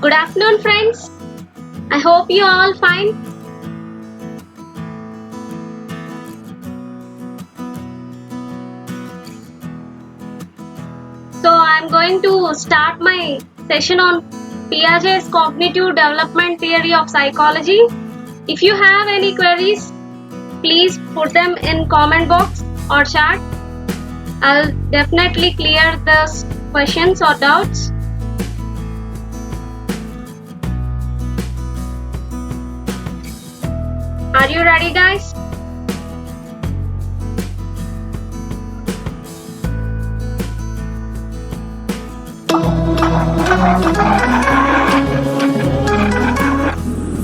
Good afternoon, friends. I hope you all fine. So I'm going to start my session on Piaget's Cognitive Development Theory of Psychology. If you have any queries, please put them in comment box or chat. I'll definitely clear those questions or doubts. Are you ready, guys?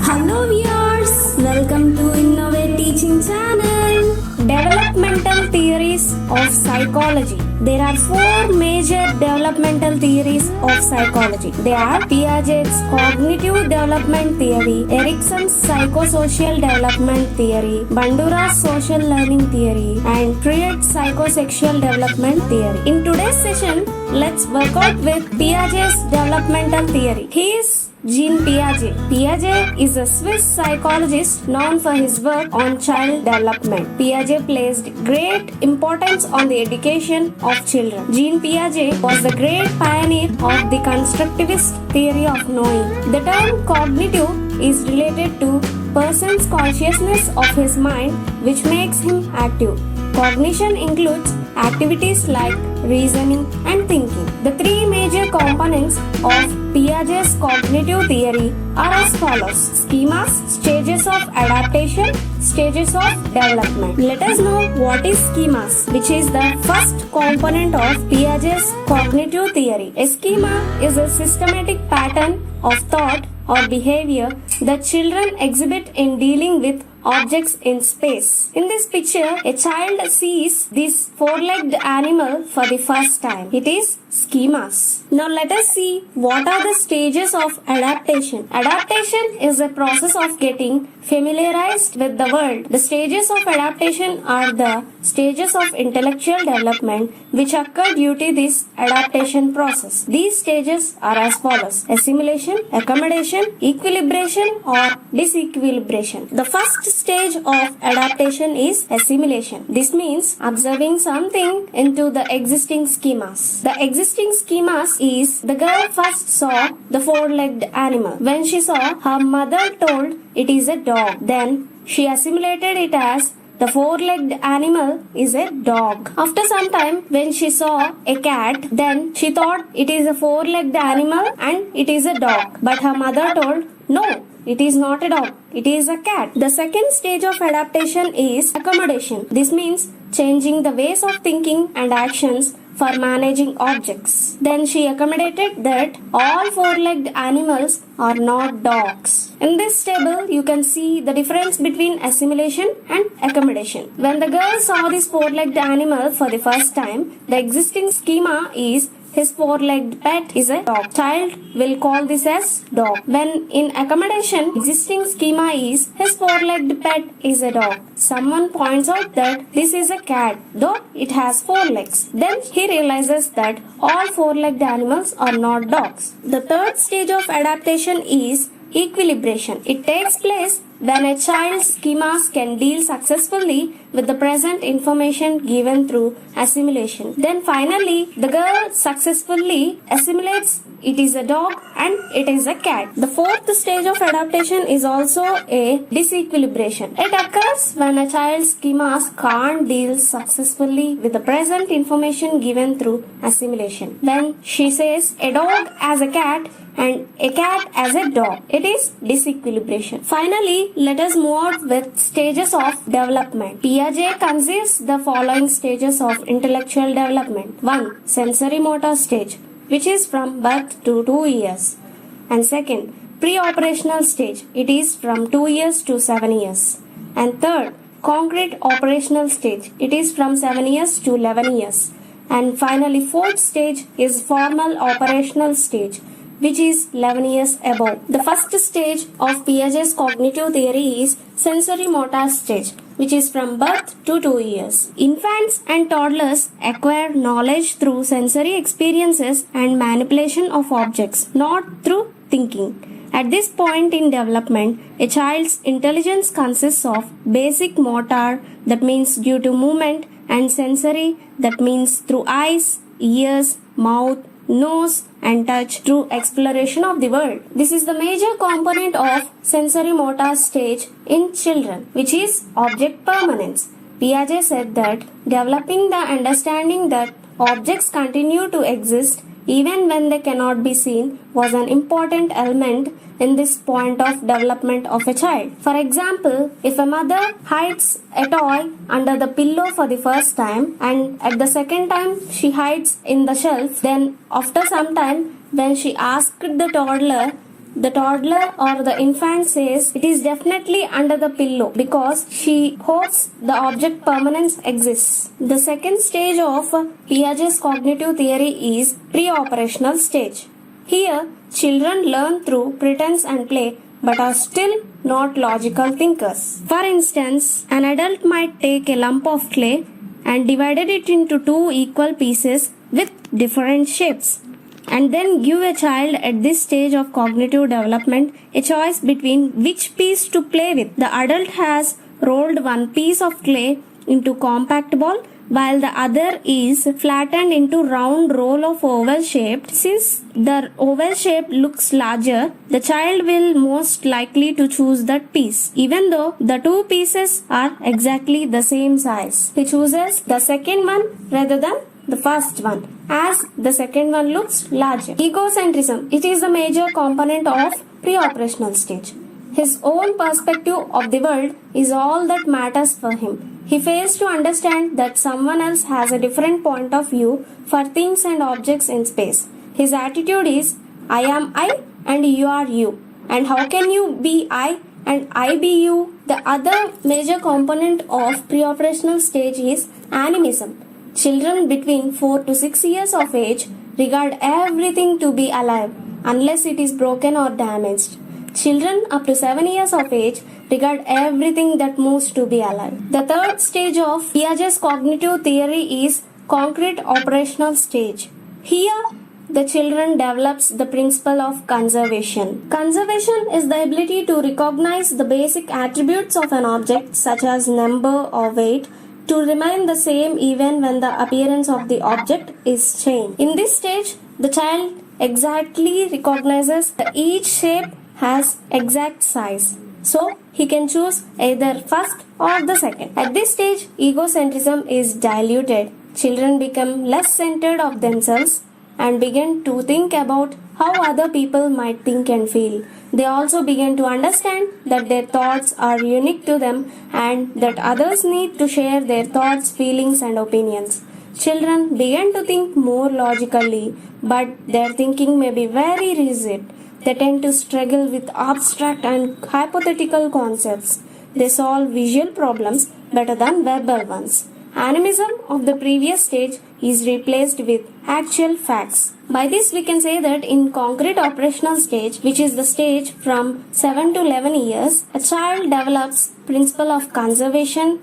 Hello viewers, welcome to Innovate teaching channel. Developmental theories of psychology. There are four major developmental theories of psychology. They are Piaget's Cognitive Development Theory, Erikson's Psychosocial Development Theory, Bandura's Social Learning Theory, and Freud's Psychosexual Development Theory. In today's session, let's work out with Piaget's developmental theory. He is JEAN PIAGET. Piaget is a Swiss psychologist known for his work on child development. Piaget placed great importance on the education of children. JEAN Piaget was the great pioneer of the constructivist theory of knowing. The term cognitive is related to person's consciousness of his mind, which makes him active. Cognition includes activities like reasoning and thinking. The three major components of Piaget's cognitive theory are as follows: schemas, stages of adaptation, stages of development. Let us know what is schemas, which is the first component of Piaget's cognitive theory. A schema is a systematic pattern of thought or behavior that children exhibit in dealing with objects in space. In this picture, a child sees this four-legged animal for the first time. It is schemas. Now let us see what are the stages of adaptation. Adaptation is a process of getting familiarized with the world. The stages of adaptation are the stages of intellectual development which occur due to this adaptation process. These stages are as follows: assimilation, accommodation, equilibration or disequilibration. The first stage of adaptation is assimilation. This means observing something into the existing schemas. The existing schemas is: the girl first saw the four-legged animal. When she saw, her mother told it is a dog. Then she assimilated it as the four-legged animal is a dog. After some time, when she saw a cat, then she thought it is a four-legged animal and it is a dog. But her mother told, no, it is not a dog, it is a cat. The second stage of adaptation is accommodation. This means changing the ways of thinking and actions for managing objects. Then she accommodated that all four-legged animals are not dogs. In this table, you can see the difference between assimilation and accommodation. When the girl saw this four-legged animal for the first time, the existing schema is: his four-legged pet is a dog. Child will call this as dog. When in accommodation, existing schema is: his four-legged pet is a dog. Someone points out that this is a cat, though it has four legs. Then he realizes that all four-legged animals are not dogs. The third stage of adaptation is equilibration. It takes place when a child's schemas can deal successfully with the present information given through assimilation. Then finally, the girl successfully assimilates it is a dog and it is a cat. The fourth stage of adaptation is also a disequilibration. It occurs when a child's schemas can't deal successfully with the present information given through assimilation. When she says a dog as a cat and a cat as a dog, it is disequilibration. Finally, let us move on with stages of development. Piaget considers the following stages of intellectual development. 1. Sensori-motor stage, which is from birth to 2 years. And second, pre-operational stage. It is from 2 years to 7 years. And third, concrete operational stage. It is from 7 years to 11 years. And finally, fourth stage is formal operational stage, which is 11 years above. The first stage of Piaget's cognitive theory is sensori-motor stage, which is from birth to 2 years. Infants and toddlers acquire knowledge through sensory experiences and manipulation of objects, not through thinking. At this point in development, a child's intelligence consists of basic motor, that means due to movement, and sensory, that means through eyes, ears, mouth, nose, and touch through exploration of the world. This is the major component of sensori-motor stage in children, which is object permanence. Piaget said that developing the understanding that objects continue to exist even when they cannot be seen was an important element in this point of development of a child. For example, if a mother hides a toy under the pillow for the first time and at the second time she hides in the shelf, then after some time when she asked the toddler or the infant says it is definitely under the pillow because she hopes the object permanence exists. The second stage of Piaget's cognitive theory is pre-operational stage. Here, children learn through pretense and play but are still not logical thinkers. For instance, an adult might take a lump of clay and divided it into two equal pieces with different shapes, and then give a child at this stage of cognitive development a choice between which piece to play with. The adult has rolled one piece of clay into compact ball while the other is flattened into round roll of oval shaped. Since the oval shape looks larger, the child will most likely to choose that piece even though the two pieces are exactly the same size. He chooses the second one rather than the first one, as the second one looks larger. Egocentrism. It is a major component of pre-operational stage. His own perspective of the world is all that matters for him. He fails to understand that someone else has a different point of view for things and objects in space. His attitude is, I am I and you are you. And how can you be I and I be you? The other major component of pre-operational stage is animism. Children between 4 to 6 years of age regard everything to be alive unless it is broken or damaged. Children up to 7 years of age regard everything that moves to be alive. The third stage of Piaget's cognitive theory is concrete operational stage. Here, the children develops the principle of conservation. Conservation is the ability to recognize the basic attributes of an object such as number or weight to remain the same even when the appearance of the object is changed. In this stage, the child exactly recognizes that each shape has exact size, so he can choose either first or the second. At this stage, egocentrism is diluted. Children become less centered of themselves and begin to think about how other people might think and feel. They also begin to understand that their thoughts are unique to them and that others need to share their thoughts, feelings, and opinions. Children begin to think more logically, but their thinking may be very rigid. They tend to struggle with abstract and hypothetical concepts. They solve visual problems better than verbal ones. Animism of the previous stage is replaced with actual facts. By this we can say that in concrete operational stage, which is the stage from 7 to 11 years, a child develops principle of conservation,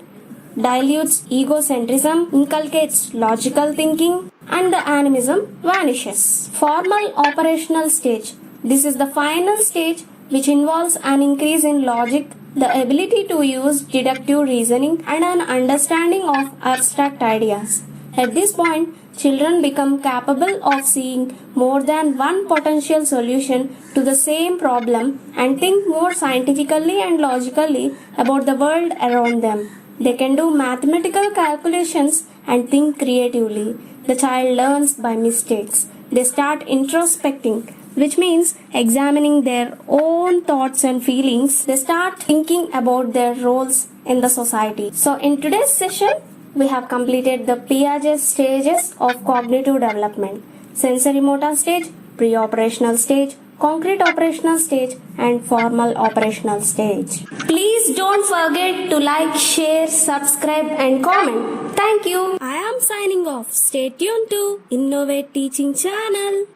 dilutes egocentrism, inculcates logical thinking, and the animism vanishes. Formal operational stage. This is the final stage which involves an increase in logic, the ability to use deductive reasoning, and an understanding of abstract ideas. At this point, children become capable of seeing more than one potential solution to the same problem and think more scientifically and logically about the world around them. They can do mathematical calculations and think creatively. The child learns by mistakes. They start introspecting, which means examining their own thoughts and feelings. They start thinking about their roles in the society. So in today's session, we have completed the Piaget stages of cognitive development: sensory-motor stage, pre-operational stage, concrete operational stage, and formal operational stage. Please don't forget to like, share, subscribe, and comment. Thank you. I am signing off. Stay tuned to Innovate Teaching Channel.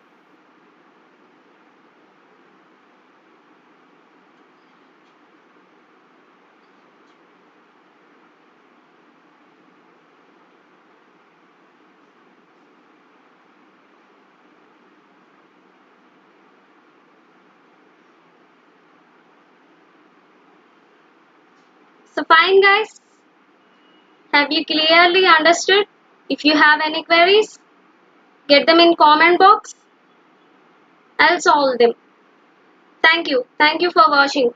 So fine guys, have you clearly understood? If you have any queries, get them in comment box. I'll solve them. Thank you. Thank you for watching.